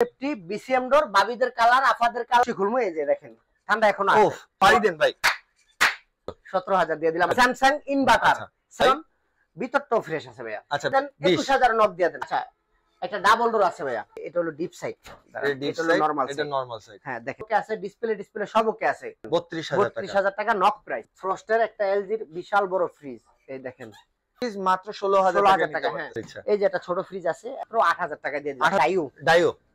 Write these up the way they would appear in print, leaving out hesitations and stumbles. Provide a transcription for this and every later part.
Safety BCM ডোর, বাবিদের colour, আফাদের colour খুলমু। এই যে দেখেন ঠান্ডা এখন আছে। ওহ পারি দেন ভাই। 17,000 দিয়ে দিলাম। স্যামসাং ইনভার্টার ভিতরটাও ফ্রেশ আছে ভাইয়া। আচ্ছা দেন 21,000 নক দিয়ে দেন। আচ্ছা একটা ডাবল ডোর আছে ভাইয়া, এটা হলো ডিপ সাইড, এটা হলো নরমাল সাইড। এটা নরমাল সাইড। হ্যাঁ দেখেন ওকে আছে, ডিসপ্লে সব ওকে আছে। 32,000 টাকা নক প্রাইস। ফ্রস্টের একটা এলজির বিশাল বড় ফ্রিজ, এই দেখেন ফ্রিজ মাত্র 16,000 টাকা। হ্যাঁ এই যে একটা ছোট ফ্রিজ আছে মাত্র 8,000 টাকা দিয়ে দিলাম।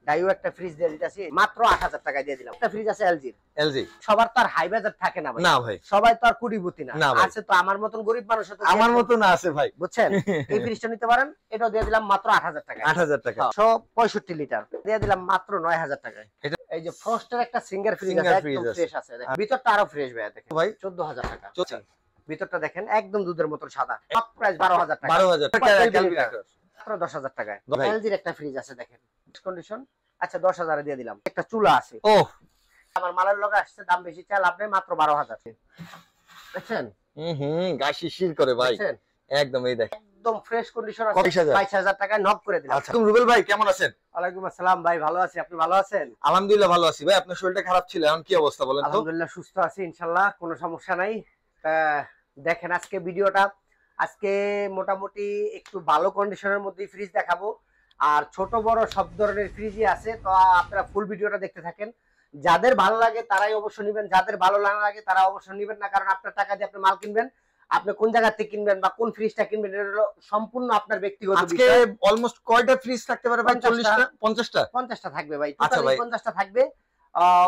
ডাইও একটা ফ্রিজ দিয়ে দিতেছি মাত্র 8,000 টাকা দিয়ে দিলাম। একটা ফ্রিজ আছে এলজি। সবার তো আর হাই বাজেট থাকে না ভাই। না ভাই, সবাই তো আর কোটিপতি না। আছে তো আমার মতন গরিব মানুষ, তো আমার মতন আছে ভাই, বুঝছেন? এই ফ্রিজটা নিতে পারেন, এটাও দিয়ে দিলাম মাত্র 8,000 টাকা। 8,000 টাকা 65 লিটার দিয়ে দিলাম মাত্র 9,000 টাকায়। এই যে ফ্রস্টের একটা সিঙ্গার ফ্রিজ আছে, একদম ফ্রেশ আছে। দেখেন ভিতরটা আরো ফ্রেশ ভাই, দেখেন ভাই 14,000 টাকা। ভিতরটা দেখেন একদম দুধের মতন সাদা। টপ প্রাইস 12,000 টাকা। 12,000 টাকা ক্যালকুলেটর মাত্র 10,000 টাকায়। এলজির একটা ফ্রিজ আছে দেখেন কন্ডিশন। আচ্ছা 10,000 এ দিয়ে দিলাম। একটা চুলা আছে। ওহ আমার মালের লগে আসছে, দাম বেশি চাল আপনি মাত্র 12,000। দেখছেন গায়ে শিরশির করে ভাই, একদম এই দেখেন একদম ফ্রেশ কন্ডিশন আছে। 22,000 টাকায় নক করে দিলাম। আচ্ছা রুবেল ভাই কেমন আছেন? ওয়ালাইকুম আসসালাম ভাই, ভালো আছি, আপনি ভালো আছেন? আলহামদুলিল্লাহ ভালো আছি ভাই। আপনার শরীরটা খারাপ ছিল, এখন কি অবস্থা বলেন তো? আলহামদুলিল্লাহ সুস্থ আছি ইনশাআল্লাহ, কোনো সমস্যা নাই। দেখেন আজকে ভিডিওটা, আজকে মোটামুটি একটু ভালো কন্ডিশনের মধ্যে ফ্রিজ দেখাবো, আর ছোট বড় সব ধরনের ফ্রিজই আছে। তো আপনারা ফুল ভিডিওটা দেখতে থাকেন। যাদের ভালো লাগে তারাই অবশ্য নেবেন, যাদের ভালো না লাগে তারা অবশ্য নেবেন না, কারণ আপনার টাকা দিয়ে আপনি মাল কিনবেন, আপনি কোন জায়গা থেকে কিনবেন বা কোন ফ্রিজটা কিনবেন এটা হলো সম্পূর্ণ আপনার ব্যক্তিগত বিষয়। আজকে অলমোস্ট কয়টা ফ্রিজ থাকতে পারে ভাই? 40টা 50টা 50টা থাকবে ভাই। আচ্ছা ভাই 50টা থাকবে।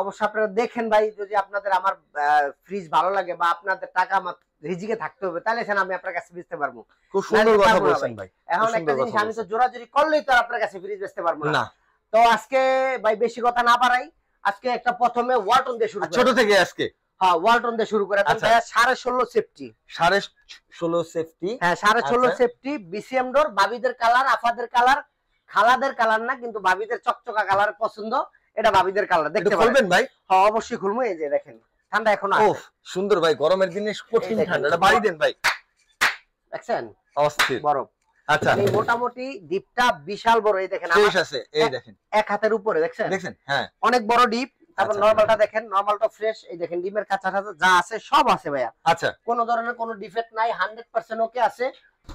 অবশ্য আপনারা দেখেন ভাই, যদি আপনাদের আমার ফ্রিজ ভালো লাগে বা আপনাদের টাকা আমার রিজিকে থাকতে হবে, তাহলে এখানে আমি আপনার কাছে বেচতে পারবো। খুব সুন্দর কথা বলেছেন ভাই। এখন একটা জিনিস, আমি তো জোরাজুরি করলেই তো আপনার কাছে ফ্রিজ বেচতে পারবো না। তো আজকে ভাই বেশি কথা না বাড়াই, আজকে একটা প্রথমে ওয়ালটন দিয়ে শুরু করি। ছোট থেকে আজকে হ্যাঁ ওয়ালটন দিয়ে শুরু করে। আচ্ছা 16.5 সেফটি, 16.5 সেফটি। হ্যাঁ 16.5 সেফটি বিসিএম ডোর, বাবিদের কালার, আফাদের কালার, খালাদের কালার না, কিন্তু বাবিদের চকচকা কালার পছন্দ, এটা বাবিদের কালার। দেখতে পারবেন ভাই? হ্যাঁ অবশ্যই খুলবো। এই যে দেখেন ঠান্ডা এখন আছে। ওহ সুন্দর ভাই, গরমের দিনে কঠিন ঠান্ডা, এটা বাড়ি দেন ভাই। দেখছেন অস্থির বরফ। আচ্ছা এই মোটামুটি ডিপটা বিশাল বড়, এই দেখেন ফ্রেশ আছে, এই দেখেন এক হাতের উপরে, দেখছেন হ্যাঁ অনেক বড় ডিপ। তারপর নরমালটা দেখেন, নরমালটা ফ্রেশ। এই দেখেন ডিমের কাঁচা যা আছে সব আছে ভাইয়া। আচ্ছা কোনো ধরনের কোনো ডিফেক্ট নাই, 100% ওকে আছে,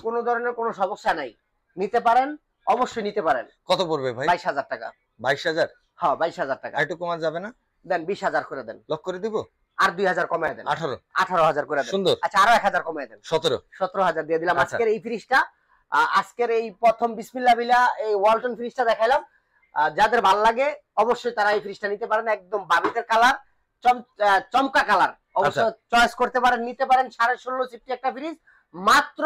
কোনো ধরনের কোনো সমস্যা নাই। নিতে পারেন, অবশ্যই নিতে পারেন। কত পড়বে ভাই? 22,000 টাকা। 22,000? হ্যাঁ 22,000 টাকা। একটু কমা যাবে না? দেন 20,000 করে দেন। লক করে দিব? আর 2,000 কমায় দেন। 18,000 করে দেন। সুন্দর। আচ্ছা আরো 1,000 কমায় দেন। 17,000 দিয়ে দিলাম। আজকের এই ফ্রিজটা, আজকের এই প্রথম বিসমিল্লাহ বিলা এই ওয়ালটন ফ্রিজটা দেখাইলাম। যাদের ভালো লাগে অবশ্যই তারা এই ফ্রিজটা নিতে পারেন। একদম বাবিদের কালার, চমকা কালার, অবশ্যই চয়েস করতে পারেন, নিতে পারেন। 16.5 সেফটি একটা ফ্রিজ মাত্র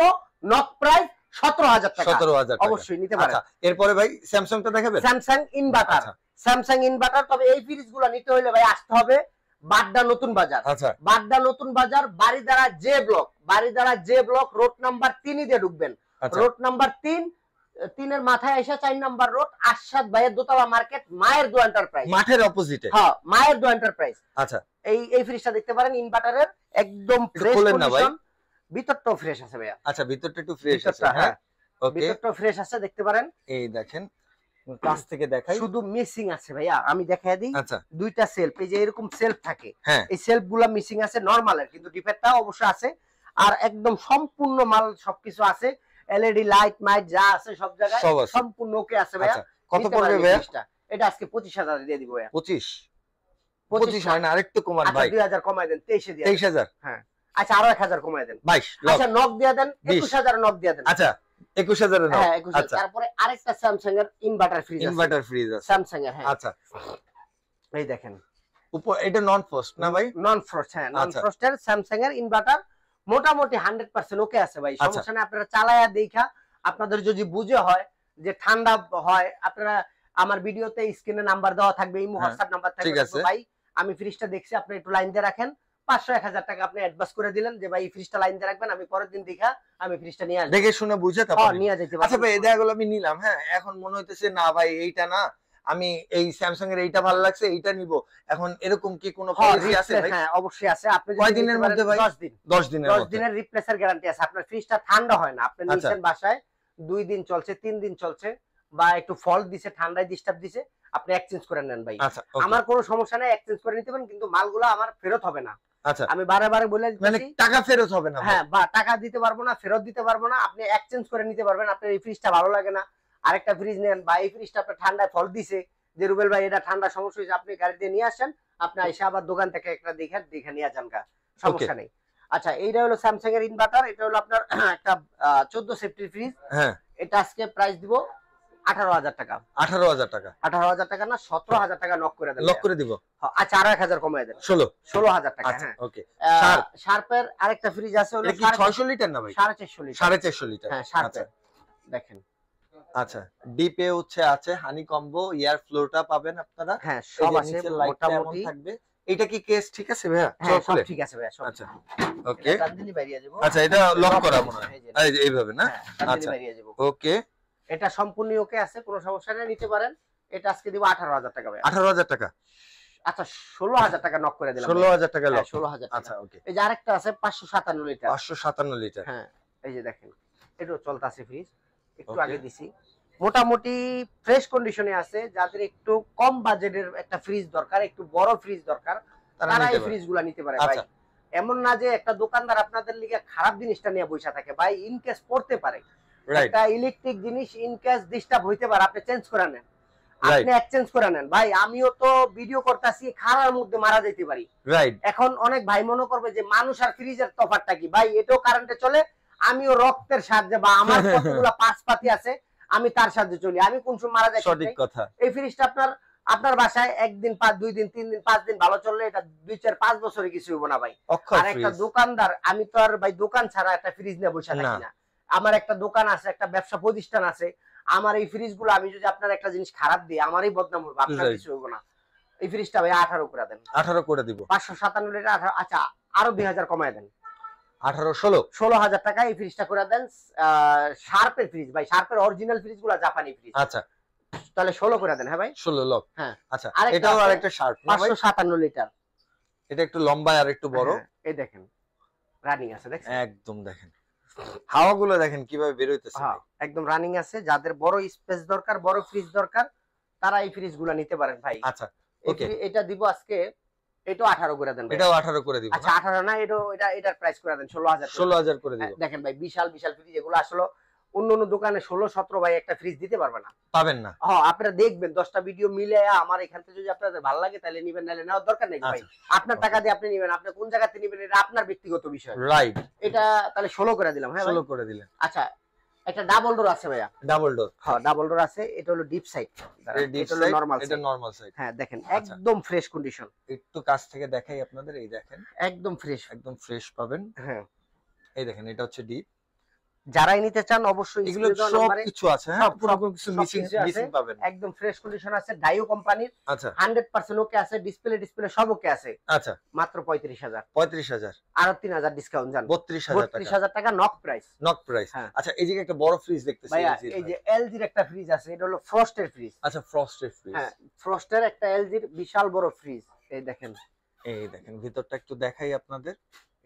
নক প্রাইস 17,000 টাকা। 17,000 অবশ্যই নিতে পারেন। এরপরে ভাই স্যামসাংটা দেখাবেন? Samsung inverter. Samsung inverter. তবে এই ফ্রিজগুলো নিতে হলে ভাই আসতে হবে বাড্ডা নতুন বাজার। আচ্ছা বাড্ডা নতুন বাজার, Baridhara J block, road number 3 দিয়ে ঢুকবেন। রোড নাম্বার 3 এর মাথায় এসে 4 নাম্বার রোড, আশাদ ভাইয়ের দোতলা মার্কেট, মায়ের দো এন্টারপ্রাইজ, মাঠের অপোজিটে। হ্যাঁ মায়ের দো এন্টারপ্রাইজ। আচ্ছা এই ফ্রিজটা দেখতে পারেন, ইনভার্টারের একদম ফ্রেশ কন্ডিশন। ভিতরটাও ফ্রেশ আছে ভাইয়া। আচ্ছা ভিতরটা একটু ফ্রেশ আছে। হ্যাঁ ওকে ভিতরটাও ফ্রেশ আছে, দেখতে পারেন। এই দেখেন কাছ থেকে দেখাই, শুধু মিসিং আছে ভাইয়া, আমি দেখাই দিই। আচ্ছা দুইটা সেলফ, এই যে এরকম সেলফ থাকে, হ্যাঁ এই সেলফগুলো মিসিং আছে নরমালের, কিন্তু ডিফেক্টটাও অবশ্য আছে। আর একদম সম্পূর্ণ মাল সবকিছু আছে, এলইডি লাইট মাইট যা আছে সব জায়গায় সম্পূর্ণ ওকে আছে ভাইয়া। কত পড়বে ভাইয়া? এটা আজকে 25,000 দিয়ে দিব ভাইয়া। 25 হয় না, আরেকটু কমান ভাই। 2,000 কমায় দেন, 23 দিয়ে। 23,000? হ্যাঁ আচ্ছা আরো 1,000 কমায় দেন। 22। আচ্ছা নক দিয়ে দেন, 21,000 নক দিয়ে দেন। আচ্ছা 21,000 এর নক। হ্যাঁ 21,000। তারপরে আরেকটা স্যামসাং এর ইনভার্টার ফ্রিজ আছে। স্যামসাং এর, হ্যাঁ আচ্ছা এই দেখেন উপর, এটা নন ফ্রস্ট না ভাই? নন ফ্রস্ট, হ্যাঁ নন ফ্রস্টের স্যামসাং এর ইনভার্টার মোটামুটি 100% ওকে আছে ভাই। সমস্যা নেই, আপনারা চালায়া দেখা আপনাদের যদি বুঝে হয় যে ঠান্ডা হয়, আপনারা আমার ভিডিওতে স্ক্রিনে নাম্বার দেওয়া থাকবে, এই হোয়াটসঅ্যাপ নাম্বার থাকবে। ভাই আমি ফ্রিজটা দেখছি, আপনি একটু লাইন দিয়ে রাখেন, 500-1000 টাকা আপনি অ্যাডভান্স করে দিলেন যে ভাই এই ফ্রিজটা লাইন দিয়ে রাখবেন, আমি পরের দিন দেখা আমি ফ্রিজটা নিয়ে আসব, দেখে শুনে বুঝে তারপর নিয়ে যেতে পারবেন। আচ্ছা ভাই এই দেখাগুলো আমি নিলাম, হ্যাঁ এখন মনে হইতেছে না ভাই এইটা না, আমি এই স্যামসাং এর এইটা ভালো লাগছে এইটা নিব, এখন এরকম কি কোনো পলিসি আছে ভাই? হ্যাঁ অবশ্যই আছে। আপনি কয় দিনের মধ্যে ভাই? 10 দিন। 10 দিনের রিপ্লেসের গ্যারান্টি আছে। আপনার ফ্রিজটা ঠান্ডা হয় না, আপনি নিছেন বাসায় 2 দিন চলছে, 3 দিন চলছে, বা একটু ফল্ট দিছে, ঠান্ডায় ডিস্টার্ব দিছে, আপনি এক্সচেঞ্জ করে নেন ভাই। আচ্ছা okay, আমার কোনো সমস্যা নাই, এক্সচেঞ্জ করে নিতে পারেন, কিন্তু মালগুলো আমার ফেরত হবে না। আচ্ছা আমি বারে বারে বলে মানে দিতেছি, টাকা ফেরত হবে না? হ্যাঁ, বা টাকা দিতে পারবো না, ফেরত দিতে পারবো না, আপনি এক্সচেঞ্জ করে নিতে পারবেন। আপনার এই ফ্রিজটা ভালো লাগে না, আরেকটা ফ্রিজ নেন, বা এই ফ্রিজটা আপনার ঠান্ডায় ফল্ট দিছে, যে রুবেল ভাই এটা ঠান্ডা সমস্যা হয়েছে, আপনি গাড়ি দিয়ে নিয়ে আসেন, আপনি এসে আবার দোকান থেকে একটা দেখে নিয়ে যান, সমস্যা নেই। আচ্ছা, এইটা হলো স্যামসাং এর ইনভার্টার, এটা হলো আপনার একটা 14 সেফটির ফ্রিজ। হ্যাঁ, এটা আজকে প্রাইস দিব 18,000 টাকা। 18,000 টাকা? 18,000 টাকা না, 17,000 টাকা নক করে দেন। লক করে দিব? আচ্ছা, আরো 1,000 কমায় দেন, 16,000 টাকা। আচ্ছা হ্যাঁ ওকে। শার্পের আরেকটা ফ্রিজ আছে, হলো এটা কি 600 লিটার না ভাই? 450 লিটার। 450 লিটার? হ্যাঁ, শার্পের দেখেন। আচ্ছা, ডিপে হচ্ছে আছে হানি কম্বো, এয়ার ফ্লোটা পাবেন আপনারা। হ্যাঁ, সব আছে মোটামুটি। থাকবে। এটা কি কেস ঠিক আছে ভাইয়া? হ্যাঁ, সব ঠিক আছে ভাইয়া, সব। আচ্ছা ওকে। এটা তানদিলি বাইরে যাব। আচ্ছা, এটা লক করা মনে হয়, এই যে এইভাবে না? হ্যাঁ, তানদিলি আচ্ছা বাইরে যাব। ওকে, এটা সম্পূর্ণ ওকে আছে, কোনো সমস্যা নেই, নিতে পারেন। এটা আজকে দিব 18,000 টাকা ভাইয়া। 18,000 টাকা? আচ্ছা, 16,000 টাকা নক করে দিলাম। 16,000 টাকা লক? 16,000 টাকা। আচ্ছা ওকে। এই যে আরেকটা আছে 557 লিটার। 557 লিটার? হ্যাঁ, এই যে দেখেন, এটাও চলতেছে ফ্রিজ, একটু Okay. আগে দিছি। মোটামুটি ফ্রেশ কন্ডিশনে আছে। যাদের একটু কম বাজেটের একটা ফ্রিজ দরকার, একটু বড় ফ্রিজ দরকার, তারা এই ফ্রিজগুলো নিতে পারে ভাই। আচ্ছা। এমন না যে একটা দোকানদার আপনাদের লিগে খারাপ জিনিসটা নিয়ে বসে থাকে ভাই, ইন কেস পড়তে পারে। রাইট, একটা ইলেকট্রিক জিনিস ইন কেস ডিস্টার্ব হইতে পারে, আপনি চেঞ্জ করে নেন, Right. আপনি এক্সচেঞ্জ করে নেন ভাই। আমিও তো ভিডিও করতেছি, খারার মধ্যে মারা যেতে পারি। রাইট। এখন অনেক ভাই মনে করবে যে মানুষ আর ফ্রিজের তফাৎটা কি, ভাই এটাও কারেন্টে চলে, আমিও রক্তের সাহায্যে বা আমার কতগুলো পাঁচপাতি আছে, আমি তার সাহায্যে চলি, আমি কোন সময় মারা যাই। সঠিক কথা। এই ফ্রিজটা আপনার বাসায় একদিন, 2 দিন, 3 দিন, 5 দিন ভালো চললে এটা 2, 4, 5 বছরে কিছু হইব না ভাই। আর একটা দোকানদার, আমি তো আর ভাই দোকান ছাড়া একটা ফ্রিজ নিয়ে বসে থাকি না। আমার একটা দোকান আছে, একটা ব্যবসা প্রতিষ্ঠান আছে। আমার এই ফ্রিজগুলো আমি যদি আপনার একটা জিনিস খারাপ দিই, আমারই বদনাম হবে, আপনার কিছু হইব না। এই ফ্রিজটা ভাই 18 করে দেন। 18 করে দিব? 557 লিটার 18। আচ্ছা, আরো 2000 কমায় দেন। 18, 16,000 টাকা এই ফ্রিজটা করে দেন। শার্পের ফ্রিজ ভাই, শার্পের অরিজিনাল ফ্রিজগুলো জাপানি ফ্রিজ। আচ্ছা, তাহলে 16 করে দেন। হ্যাঁ ভাই, 16 লক। হ্যাঁ। আচ্ছা, এটাও আরেকটা শার্প না ভাই? 557 লিটার। এটা একটু লম্বা আর একটু বড়। এই দেখেন, রানিং আছে, দেখছেন? একদম দেখেন হাওয়াগুলো দেখেন কিভাবে বের হইতেছে। হ্যাঁ, একদম রানিং আছে। যাদের বড় স্পেস দরকার, বড় ফ্রিজ দরকার, তারা এই ফ্রিজগুলো নিতে পারেন ভাই। আচ্ছা ওকে, এটা দিব আজকে, এটাও 18 করে দেন ভাই। এটাও 18 করে দিব? আচ্ছা, 18 না, এটার প্রাইস করে দেন 16,000। 16,000 করে দিব? দেখেন ভাই, বিশাল বিশাল ফ্রিজ এগুলো। আসলে অন্য অন্য দোকানে 16, 17 ভাই একটা ফ্রিজ দিতে পারবে না, পাবেন না। হ্যাঁ, আপনারা দেখবেন 10টা ভিডিও মিলে আমার এখান থেকে যদি আপনাদের ভালো লাগে তাহলে নিবেন, নাহলে নেওয়ার দরকার নেই ভাই। আপনার টাকা দিয়ে আপনি নিবেন, আপনি কোন জায়গাতে নিবেন এটা আপনার ব্যক্তিগত বিষয়। রাইট। এটা তাহলে 16 করে দিলাম। হ্যাঁ, 16 করে দিলেন। আচ্ছা, একটা ডাবল ডোর আছে ভাইয়া। Double door? হ্যাঁ, ডাবল ডোর আছে। এটা হলো ডিপ সাইড, এটা হলো নরমাল, এটা নরমাল সাইড। হ্যাঁ, দেখেন একদম ফ্রেশ কন্ডিশন। একটু কাছ থেকে দেখাই আপনাদের, এই দেখেন একদম ফ্রেশ, একদম ফ্রেশ পাবেন। হ্যাঁ, এই দেখেন, এটা হচ্ছে ডিপ। যারাই নিতে চান অবশ্যই এগুলো সব কিছু আছে, হ্যাঁ, পুরো কিছু মিসিং পাবেন। একদম ফ্রেশ কন্ডিশন আছে, ডাইও কোম্পানির। আচ্ছা, 100% ওকে আছে, ডিসপ্লে সব ওকে আছে। আচ্ছা, মাত্র 35,000। 35,000? আরো 3,000 ডিসকাউন্ট জান। 32,000 টাকা? 32,000 টাকা নক প্রাইস। Knock price. আচ্ছা, এই যে একটা বড় ফ্রিজ দেখতেছি ভাইয়া, এই যে এলজির একটা ফ্রিজ আছে, এটা হলো ফ্রস্টের ফ্রিজ। আচ্ছা, ফ্রস্টের ফ্রিজ। হ্যাঁ, ফ্রস্টের একটা এলজির বিশাল বড় ফ্রিজ। এই দেখেন, এই দেখেন ভিতরটা একটু দেখাই আপনাদের।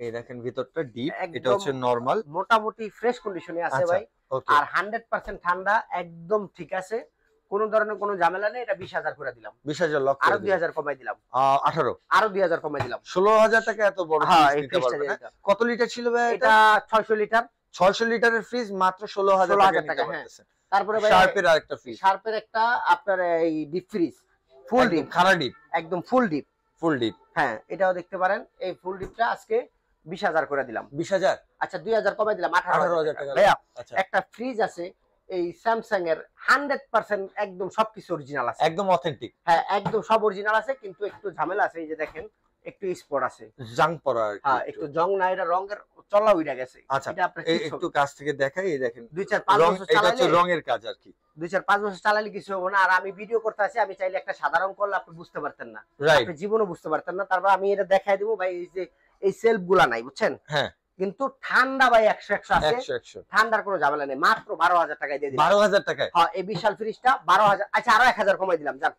এই দেখেন ভিতরটা ডিপ, এটা একদম হচ্ছে নরমাল, মোটামুটি ফ্রেশ কন্ডিশনে আছে ভাই। ওকে। আর 100% ঠান্ডা, একদম ঠিক আছে, কোন ধরনের কোনো ঝামেলা নেই। এটা 20,000 করে দিলাম। 20,000 লক আরো করে 2,000 কমাই দিলাম। 18? আরো 2,000 কমাই দিলাম। 16,000 টাকা এত বড় হ্যাঁ, ফ্রিজ এই নিতে ফ্রিজটা পারবেন দিয়ে না? দিলাম। কত লিটার ছিল ভাই এটা? 600 লিটার। 600 লিটারের ফ্রিজ মাত্র 16,000 টাকা নিতে পারতেছেন। তারপরে ভাই, শার্পের আরেকটা ফ্রিজ, শার্পের একটা আপনার এই ডিপ ফ্রিজ, ফুল ডিপ, খাড়া ডিপ, একদম ফুল ডিপ। ফুল ডিপ, হ্যাঁ, এটাও দেখতে পারেন। এই ফুল ডিপটা আজকে 20,000 করে দিলাম। 20,000? আচ্ছা, 2,000 কমাই দিলাম, 18,000 টাকা। ভাইয়া, আচ্ছা, একটা ফ্রিজ আছে এই স্যামসাং এর 100% একদম সবকিছু অরিজিনাল আছে, একদম অথেন্টিক। হ্যাঁ, একদম সব অরিজিনাল আছে, কিন্তু একটু ঝামেলা আছে। এই যে দেখেন, একটু স্পট আছে, জাং পড়া আর কি। হ্যাঁ, একটু জং না, এটা রঙের চলা উইড়া গেছে। আচ্ছা, এটা আপনি একটু কাছ থেকে দেখাই। এই দেখেন 2-4-5 রং, বছর এটা হচ্ছে চালালে, রঙের কাজ আর কি। 2-4-5 বছর চালালে কিছু হবে না। আর আমি ভিডিও করতে আছি, আমি চাইলে একটা সাধারণ করলে আপনি বুঝতে পারতেন না, রাইট, আপনি জীবনও বুঝতে পারতেন না। তারপর আমি এটা দেখাই দিব ভাই। এই যে এই সেলফ গুলা নাই, বুঝছেন? হ্যাঁ, কিন্তু ঠান্ডা ভাই 100 আছে, 100। ঠান্ডার কোনো ঝামেলা নেই। মাত্র 12,000 টাকায় দিয়ে দিলাম। 12,000 টাকায়? হ্যাঁ, এই বিশাল ফ্রিজটা 12,000। আচ্ছা, আরো 1,000 কমাই দিলাম, জান,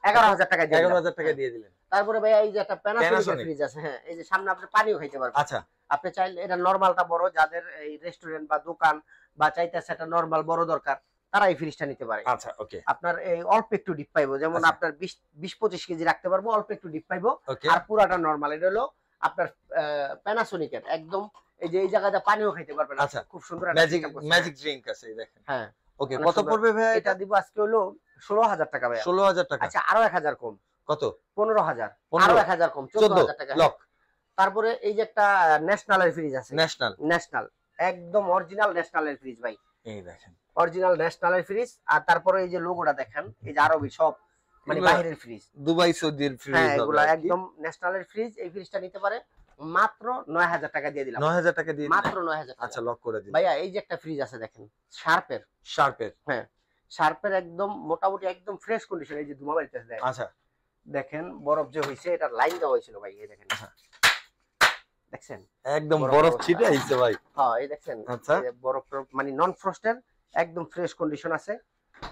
11,000 টাকায় দিয়ে দিলাম। 11,000 টাকা দিয়ে দিলেন। তারপরে ভাই, এই যে একটা প্যানাসোনিক Panasonic ফ্রিজ আছে, হ্যাঁ, এই যে সামনে আপনি পানিও খাইতে পারবেন। আচ্ছা, আপনি চাইলে এটা নরমালটা বড়, যাদের এই রেস্টুরেন্ট বা দোকান বা চাইতেছে একটা নরমাল বড় দরকার, তারা এই ফ্রিজটা নিতে পারে। আচ্ছা ওকে। আপনার এই অল্প একটু ডিপ পাইবো, যেমন আচ্ছা। আপনার 20-25 কেজি রাখতে পারবো, অল্প একটু ডিপ পাইবো। ওকে। আর পুরাটা নরমাল। এটা হলো আপনার প্যানাসোনিকের, একদম এই যে এই জায়গাতে পানিও খেতে পারবেন। আচ্ছা খুব সুন্দর ম্যাজিক ড্রিঙ্ক আছে এই দেখেন। হ্যাঁ ওকে, কত পড়বে ভাই এটা? দিব আজকে হলো 16,000 টাকা ভাই। 16,000 টাকা। আচ্ছা আরো 1,000 কম। কত? 15,000। আরো 1,000 কম, 14,000 টাকা লক। তারপরে এই যে একটা ন্যাশনালের ফ্রিজ আছে, ন্যাশনাল একদম অরিজিনাল ন্যাশনালের ফ্রিজ ভাই। এই দেখেন অরিজিনাল ন্যাশনালের ফ্রিজ। আর তারপরে এই যে লোগোটা দেখেন, এই যে আরবি সব, মানে বাইরের ফ্রিজ, দুবাই সৌদির ফ্রিজ। হ্যাঁ এগুলা একদম ন্যাশনালের ফ্রিজ। এই ফ্রিজটা নিতে পারে মাত্র 9,000 টাকা দিয়ে দিলাম। 9,000 টাকা দিয়ে মাত্র 9,000 টাকা। আচ্ছা লক করে দিন ভাইয়া। এই যে একটা ফ্রিজ আছে দেখেন, শার্পের। হ্যাঁ শার্পের, একদম মোটামুটি একদম ফ্রেশ কন্ডিশন। এই যে ধুমা বাড়িতেছে দেখেন। আচ্ছা দেখেন বরফ যে হইছে, এটা লাইন দেওয়া হয়েছিল ভাই। এই দেখেন, দেখছেন একদম বরফ ছিটে আইছে ভাই। হ্যাঁ এই দেখছেন। আচ্ছা বরফ মানে নন ফ্রস্টের, একদম ফ্রেশ কন্ডিশন আছে।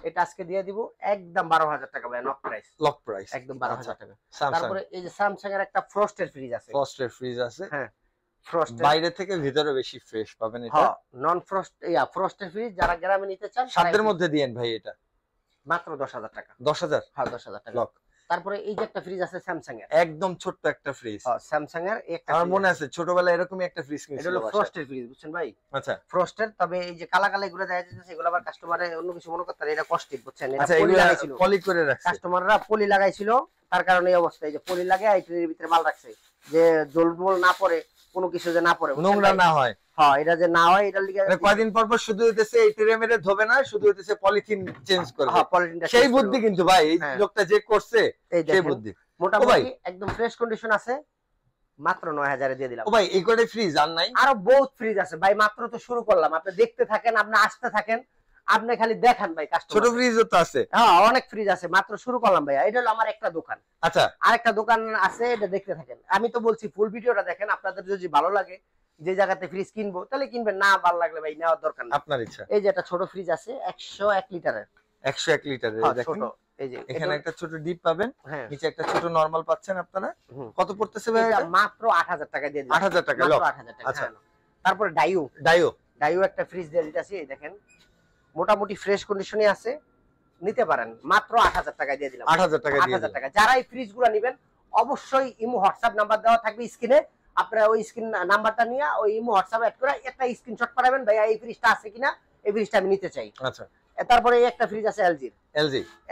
এটা আজকে দিয়ে দিব একদম 12,000 টাকা ভাই, লক প্রাইস একদম 12,000 টাকা। তারপরে এই যে স্যামসাং এর একটা ফ্রস্টের ফ্রিজ আছে। হ্যাঁ ফ্রস্ট, বাইরে থেকে ভিতরে বেশি ফ্রেশ পাবেন এটা। হ্যাঁ নন ফ্রস্ট, ফ্রস্টের ফ্রিজ যারা গ্রামে নিতে চান, সাধ্যের মধ্যে দিয়েন ভাই। এটা মাত্র 10,000 টাকা। 10,000? হ্যাঁ 10,000 টাকা লক। তারপরে এই যে একটা ফ্রিজ আছে স্যামসাং এর, একদম ছোট্ট একটা ফ্রিজ। স্যামসাং এর একটা, আমার মনে আছে ছোটবেলায় এরকমই একটা ফ্রিজ কিনেছিলাম। এটা হলো ফ্রস্টের ফ্রিজ, বুঝছেন ভাই? আচ্ছা ফ্রস্টের। তবে এই যে কালা কালা এগুলো দেখা যাচ্ছে, এগুলো আবার কাস্টমারে অন্য কিছু মনে করতে, এটা কস্টিক, বুঝছেন? এটা পলি লাগাইছিল, পলি করে রাখছে কাস্টমাররা, পলি লাগাইছিল, তার কারণে এই অবস্থা। এই যে পলি লাগায় আইটের ভিতরে মাল রাখছে, যে জলমল না পড়ে, কোনো কিছু যে না পড়ে, নোংরা না হয়। হ্যাঁ এটা যে না হয়, এটার লিগে কয়দিন পর পর শুধু হইতেছে এই ট্রে মেরে ধোবে না, শুধু হইতেছে পলিথিন চেঞ্জ করবে। হ্যাঁ পলিথিনটা সেই বুদ্ধি কিন্তু ভাই এই লোকটা যে করছে, সেই বুদ্ধি। মোটামুটি একদম ফ্রেশ কন্ডিশন আছে, মাত্র 9,000 এ দিয়ে দিলাম। ও ভাই এই কয়টা ফ্রিজ আর নাই? আরো বহুত ফ্রিজ আছে ভাই, মাত্র তো শুরু করলাম। আপনি দেখতে থাকেন, আপনি আসতে থাকেন, আপনি খালি দেখান ভাই। কাস্টমার ছোট ফ্রিজও তো আছে। হ্যাঁ অনেক ফ্রিজ আছে, মাত্র শুরু করলাম ভাই। এটা হলো আমার একটা দোকান। আচ্ছা আরেকটা দোকান আছে, এটা দেখতে থাকেন। আমি তো বলছি ফুল ভিডিওটা দেখেন, আপনাদের যদি ভালো লাগে যে জায়গাতে ফ্রিজ কিনবো, তাহলে কিনবেন, না ভালো লাগলে ভাই নেওয়ার দরকার নেই, আপনার ইচ্ছা। এই যে একটা ছোট ফ্রিজ আছে 101 লিটারের। 101 লিটারের দেখেন, এই যে এখানে একটা ছোট ডিপ পাবেন, হ্যাঁ নিচে একটা ছোট নরমাল পাচ্ছেন আপনারা। কত পড়তেছে ভাই এটা? মাত্র 8,000 টাকা দিয়ে দিলাম। 8,000 টাকা লক। 8,000 টাকা। আচ্ছা তারপরে ডাইও একটা ফ্রিজ দিয়ে দিতেছি, এই দেখেন মোটামুটি ফ্রেশ কন্ডিশনে আছে, নিতে পারেন। মাত্র 8,000 টাকা দিয়ে দিলাম। 8,000 টাকা দিয়ে 8,000 টাকা। যারা এই ফ্রিজগুলো নেবেন, অবশ্যই ইমো হোয়াটসঅ্যাপ নাম্বার দেওয়া থাকবে স্ক্রিনে, আপনারা ওই স্ক্রিন নাম্বারটা নিয়ে ওই ইমো হোয়াটসঅ্যাপ অ্যাড করে একটা স্ক্রিনশট পাঠাবেন, ভাইয়া এই ফ্রিজটা আছে কিনা, এই ফ্রিজটা আমি নিতে চাই। আচ্ছা তারপরে এই একটা ফ্রিজ আছে এলজি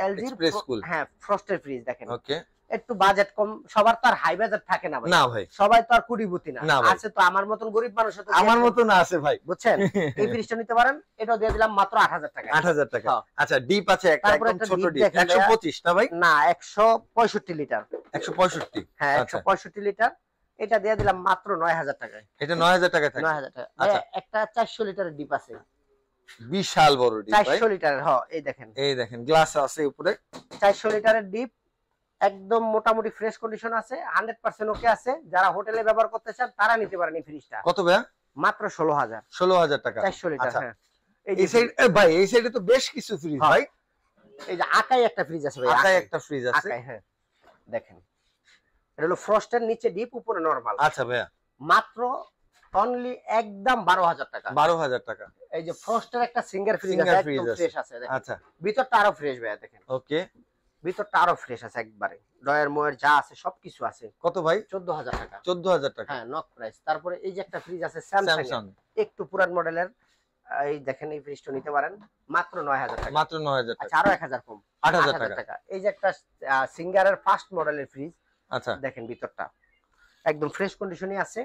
এক্সপ্রেস কুল, হ্যাঁ ফ্রস্টের ফ্রিজ দেখেন। ওকে একটু বাজেট কম, সবার তো আর হাই বাজেট থাকে না ভাই। না ভাই, সবাই তো আর কোটিপতি না, না ভাই। আছে তো আমার মতন গরিব মানুষ, তো আমার মতো না আছে ভাই, বুঝছেন? এই ফ্রিজটা নিতে পারেন, এটাও দিয়ে দিলাম মাত্র 8,000 টাকা। 8,000 টাকা। আচ্ছা ডিপ আছে একটা, তারপরে একদম একটা ছোট ডিপ ডিপ, দেখেন 125 না ভাই? না 165 লিটার। 165? হ্যাঁ আচ্ছা 165 লিটার। এটা দিয়ে দিলাম মাত্র 9,000 টাকায়। এটা 9,000 টাকা থাকে। 9,000 টাকা। আচ্ছা একটা 400 লিটারের ডিপ আছে, বিশাল বড় ডিপ ভাই। 400 লিটারের, হ্যাঁ এই দেখেন গ্লাস আছে উপরে। 400 লিটারের ডিপ, একদম মোটামুটি ফ্রেশ কন্ডিশন আছে, 100% ওকে আছে। যারা হোটেলে ব্যবহার করতে চান তারা নিতে পারেন এই ফ্রিজটা। কত ভাই? মাত্র 16,000। 16,000 টাকা 400 লিটার। আচ্ছা হ্যাঁ এই সাইড ভাই, এই সাইডে তো বেশ কিছু ফ্রিজ ভাই। এই যে আকাই একটা ফ্রিজ আছে ভাই, আকাই একটা ফ্রিজ আছে। আকাই, হ্যাঁ দেখেন, এটা হলো ফ্রস্টের, নিচে ডিপ, উপরে নরমাল। আচ্ছা ভাইয়া মাত্র অনলি একদম 12,000 টাকা। 12,000 টাকা। এই যে ফ্রস্টের একটা সিঙ্গার ফ্রিজ আছে, একদম ফ্রেশ আছে দেখেন। আচ্ছা ভিতরটা আরো ফ্রেশ ভাই, দেখেন ওকে, ভিতরটা আরো ফ্রেশ আছে একবারে, ডয়ার ময়ের যা আছে সবকিছু আছে। কত ভাই? 14,000 টাকা। 14,000 টাকা। হ্যাঁ নক প্রাইস। তারপরে এই যে একটা ফ্রিজ আছে স্যামসাং, একটু পুরান মডেলের, এই দেখেন এই ফ্রিজটা নিতে পারেন মাত্র 9,000 টাকা। মাত্র 9,000 টাকা। আচ্ছা আরো 1,000 কম, 8,000 টাকা। এই যে একটা সিঙ্গারের ফার্স্ট মডেলের ফ্রিজ, আচ্ছা দেখেন ভিতরটা একদম ফ্রেশ কন্ডিশনে আছে,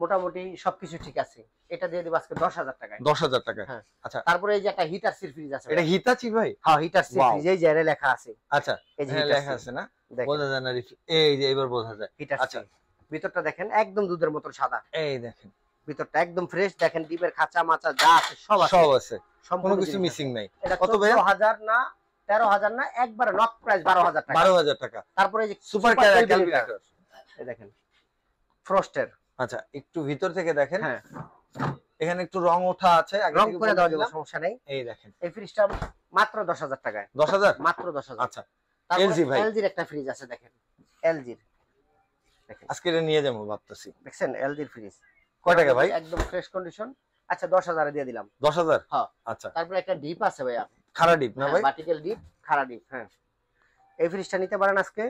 মোটামুটি সবকিছু ঠিক আছে। এটা দিয়ে দিব আজকে 10,000 টাকায়। 10,000 টাকা। হ্যাঁ আচ্ছা তারপরে এই যে একটা হিটারসি ফ্রিজ আছে, এটা হিতাচি ভাই? হ্যাঁ হিটারসি ফ্রিজ, এই যে লেখা আছে। আচ্ছা এই যে লেখা আছে না, বোঝা যায় না, এই যে এবার বোঝা যায়। আচ্ছা ভিতরটা দেখেন একদম দুধের মতো সাদা, এই দেখেন ভিতরটা একদম ফ্রেশ। দেখেন ডিপের খাঁচা মাচা যা আছে সব আছে, সব আছে, কোনো সম্পূর্ণ কিছু মিসিং নাই। এটা কত ভাই? 14,000 না 13,000 না, একবারে নক প্রাইস 12,000 টাকা। 12,000 টাকা। তারপরে এই যে সুপার ক্যালকুলেটর, এই দেখেন ফ্রস্টের। আচ্ছা একটু ভিতর থেকে দেখেন, হ্যাঁ এখানে একটু রং ওঠা আছে, আগে রং থেকে করে দেওয়া যাবে, সমস্যা নেই। এই দেখেন এই ফ্রিজটা মাত্র 10,000 টাকায়। 10,000? মাত্র 10,000। আচ্ছা LG ভাই, এলজির একটা ফ্রিজ আছে দেখেন, এলজির দেখেন, আজকে এটা নিয়ে যাবো ভাবতেছি। দেখছেন এলজির ফ্রিজ কয় টাকা ভাই? একদম ফ্রেশ কন্ডিশন, আচ্ছা 10,000 দিয়ে দিলাম। 10,000? হ্যাঁ। আচ্ছা, তারপরে একটা ডিপ আছে ভাইয়া, খাড়া ডিপ না ভাই? ভার্টিক্যাল ডিপ, খাড়া ডিপ। হ্যাঁ, এই ফ্রিজটা নিতে পারেন আজকে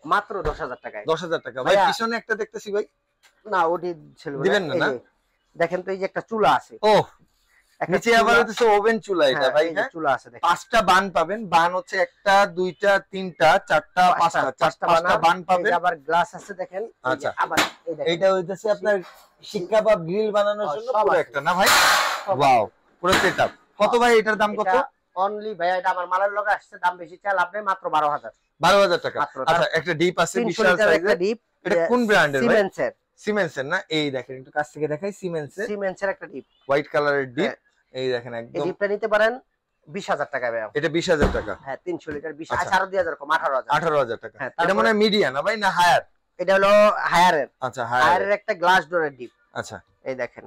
মাত্র 10,000 টাকায়। 10,000 টাকা ভাই। পিছনে একটা দেখতেছি ভাই, না ওটি ছিল দিবেন না? না দেখেন তো, এই যে একটা চুলা আছে। ও, নিচে আবার হচ্ছে ওভেন চুলা এটা ভাই। হ্যাঁ, চুলা আছে দেখেন। 5টা বান পাবেন। বান হচ্ছে 1টা 2টা 3টা 4টা 5টা বান পাবেন। আবার গ্লাস আছে দেখেন। আচ্ছা, আবার এই দেখেন, এইটা হইতাছে আপনার শিকা বা গ্রিল বানানোর জন্য সব পুরো আছে। একটা না ভাই? ওয়াও, পুরো সেটআপ। কত ভাই এটার দাম কত? অনলি ভাই এটা আমার মালের লগে আসছে, দাম বেশি চাল আপনি মাত্র 12,000। 12,000 টাকা। মাত্র। আচ্ছা, একটা ডিপ আছে 300 বিশাল লিটার একটা সাইজের। ডিপ। এটা কোন ব্র্যান্ডের ভাই? সিমেন্সের। সিমেন্সের না? এই দেখেন, একটু কাছ থেকে দেখাই। সিমেন্সের সিমেন্সের একটা ডিপ, হোয়াইট কালারের ডিপ। এই দেখেন এই একদম। ডিপটা নিতে পারেন 20,000 টাকা ভাই। এটা 20,000 টাকা। হ্যাঁ, 300 লিটার 20। আচ্ছা। আচ্ছা, আরো 2,000 কম, 18,000। 18,000 টাকা। হ্যাঁ, এটা তারপরে- মানে মিডিয়া না ভাই, না হায়ার? এটা হলো হায়ারের। আচ্ছা, হায়ার। হায়ারের একটা গ্লাস ডোরের ডিপ। আচ্ছা, এই দেখেন,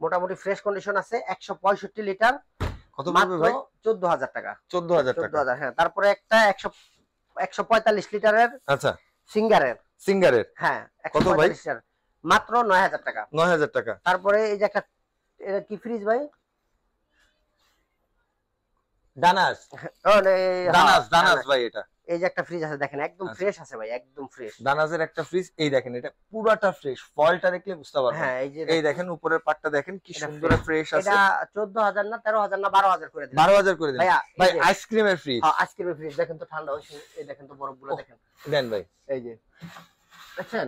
মোটামুটি ফ্রেশ কন্ডিশন আছে। 165 লিটার, কত পড়বে মাত্র ভাই? 14,000 টাকা। 14,000 টাকা। 14,000। হ্যাঁ, তারপরে একটা 145 লিটারের আচ্ছা, সিঙ্গারের। সিঙ্গারের হ্যাঁ, কত ভাই? 145 লিটার, মাত্র 9,000 টাকা। 9,000 টাকা। তারপরে এই যে একটা, এটা কি ফ্রিজ ভাই? দানাস, ও, দানাস ভাই এটা। এই যে একটা ফ্রিজ আছে দেখেন, একদম আচ্ছা। ফ্রেশ আছে ভাই, একদম ফ্রেশ। দানাজের একটা ফ্রিজ। এই দেখেন, এটা পুরাটা ফ্রেশ। ফয়েলটা দেখলে বুঝতে পারবেন। হ্যাঁ, এই যে এই দেখেন উপরের পার্টটা দেখেন কি এটা সুন্দর ফ্রেশ আছে। এটা 14,000 না 13,000 না 12,000 করে দিলাম 12,000 করে দিন ভাইয়া। ভাই। এই যে- আইসক্রিমের ফ্রিজ। হ্যাঁ, আইসক্রিমের ফ্রিজ দেখেন তো, ঠান্ডা হয়েছে। এই দেখেন তো বরফগুলো ওহ। দেখেন। দেন ভাই। এই যে দেখছেন,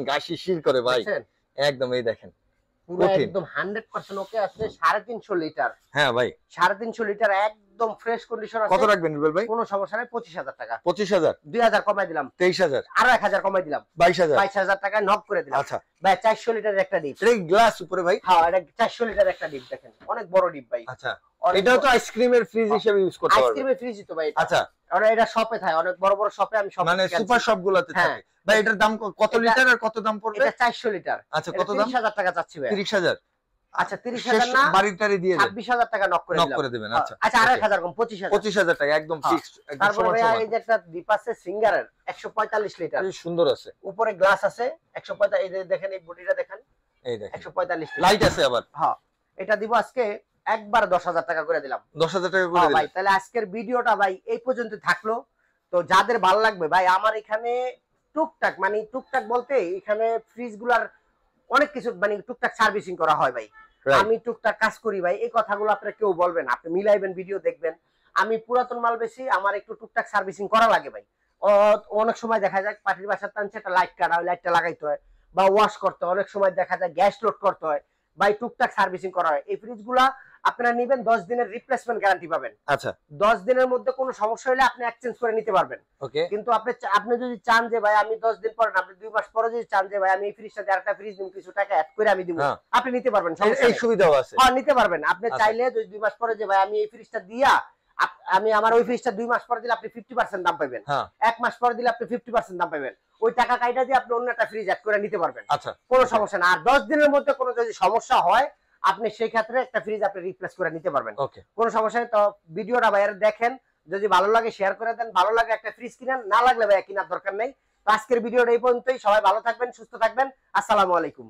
গা শিরশির করে ভাই, দেখছেন? একদম। এই দেখেন পুরো কঠিন। একদম 100% ওকে আছে। 350 লিটার, হ্যাঁ ভাই। 350 লিটার একদম ফ্রেশ কন্ডিশন আছে। কত রাখবেন রুবেল ভাই? কোনো সমস্যা নাই। 25,000 টাকা। 25,000, 2,000 কমাই দিলাম, 23,000, আরো 1,000 কমাই দিলাম, 22,000। 22,000 টাকা নক করে দিলাম। আচ্ছা ভাই 400 লিটারের একটা ডিপ। এটা গ্লাস উপরে ভাই? হ্যাঁ, এটা 400 লিটারের একটা ডিপ দেখেন, অনেক বড় ডিপ ভাই। আচ্ছা, অনেক এটাও বড়। তো আইসক্রিমের ফ্রিজ হিসেবে ইউজ করতে পারবেন। আইসক্রিমের ফ্রিজই তো ভাই এটা। আচ্ছা, আর এটা শপে থাকে, অনেক বড় বড় শপে, আমি সব মানে সুপার শপ গুলাতে হ্যাঁ। থাকে ভাই। এটার দাম কত এটা- লিটার আর কত দাম পড়বে? এটা 400 লিটার। আচ্ছা, এটা কত দাম? 30,000 টাকা চাচ্ছি ভাই। 30,000। আচ্ছা, 30,000 না, বাড়িটারি দিয়ে দেন, 26,000 টাকা নক করে নক দিলাম। করে দিবেন। আচ্ছা, আচ্ছা, আরো 1,000 কম, 25,000। 25,000 টাকা একদম হ্যাঁ। ফিক্সড, একদম তারপরে সমান ভাইয়া সমান। এই যে একটা ডিপ আছে সিঙ্গারের 145 লিটার, বেশ সুন্দর আছে। উপরে গ্লাস আছে 145। এই যে দেখেন, এই বডিটা দেখেন, এই দেখেন 145 লিটার। লাইট আছে আবার। হ্যাঁ, এটা দিব আজকে একবার 10,000 টাকা করে দিলাম। 10,000 টাকা করে হ্যাঁ ভাই, দিলেন। তাহলে আজকের ভিডিওটা ভাই এই পর্যন্ত থাকলো। তো যাদের ভালো লাগবে ভাই, আমার এখানে টুকটাক, মানে টুকটাক বলতে এখানে ফ্রিজ গুলার অনেক কিছু, মানে টুকটাক সার্ভিসিং করা হয় ভাই। Right. আমি টুকটাক কাজ করি ভাই, এই কথাগুলো আপনারা কেউ বলবেন, আপনি মিলাইবেন, ভিডিও দেখবেন। আমি পুরাতন মাল বেশি, আমার একটু টুকটাক সার্ভিসিং করা লাগে ভাই। অনেক সময় দেখা যায় পার্টির বাসার টানছে, একটা লাইট কাটা, ওই লাইটটা লাগাইতে হয় বা ওয়াশ করতে হয়। অনেক সময় দেখা যায় গ্যাস লোড করতে হয় ভাই, টুকটাক সার্ভিসিং করা হয়। এই ফ্রিজ গুলা আপনারা নিবেন, 10 দিনের রিপ্লেসমেন্ট গ্যারান্টি পাবেন। আচ্ছা, 10 দিনের মধ্যে কোনো সমস্যা হলে আপনি এক্সচেঞ্জ করে নিতে পারবেন। ওকে। কিন্তু আপনি যদি চান যে ভাই আমি 10 দিন পরে না, আপনি 2 মাস পরে যদি চান যে ভাই আমি এই ফ্রিজটা আরেকটা ফ্রিজ নিব, কিছু টাকা অ্যাড করে আমি দিব, হ্যাঁ। আপনি নিতে পারবেন, সমস্যা এই নেই। সুবিধাও আছে। হ্যাঁ, নিতে পারবেন। আপনি আচ্ছা। চাইলে যদি 2 মাস পরে যে ভাই আমি এই ফ্রিজটা দিয়া আমি আমার ওই ফ্রিজটা 2 মাস পরে দিলে আপনি 50% দাম পাবেন, হ্যাঁ। 1 মাস পরে দিলে আপনি 50% দাম পাবেন। ওই টাকা কাইটা দিয়ে আপনি অন্য একটা ফ্রিজ অ্যাড করে নিতে পারবেন, আচ্ছা, কোনো সমস্যা না। আর 10 দিনের মধ্যে কোনো যদি সমস্যা হয়, আপনি সেই ক্ষেত্রে একটা ফ্রিজ আপনি রিপ্লেস করে নিতে পারবেন, ওকে। কোনো সমস্যা নেই। তো ভিডিওটা ভাইয়ের দেখেন, যদি ভালো লাগে শেয়ার করে দেন, ভালো লাগে একটা ফ্রিজ কিনেন, না লাগলে ভাইয়া কেনার দরকার নেই। তো আজকের ভিডিওটা এই পর্যন্তই। সবাই ভালো থাকবেন, সুস্থ থাকবেন। আসসালামু আলাইকুম।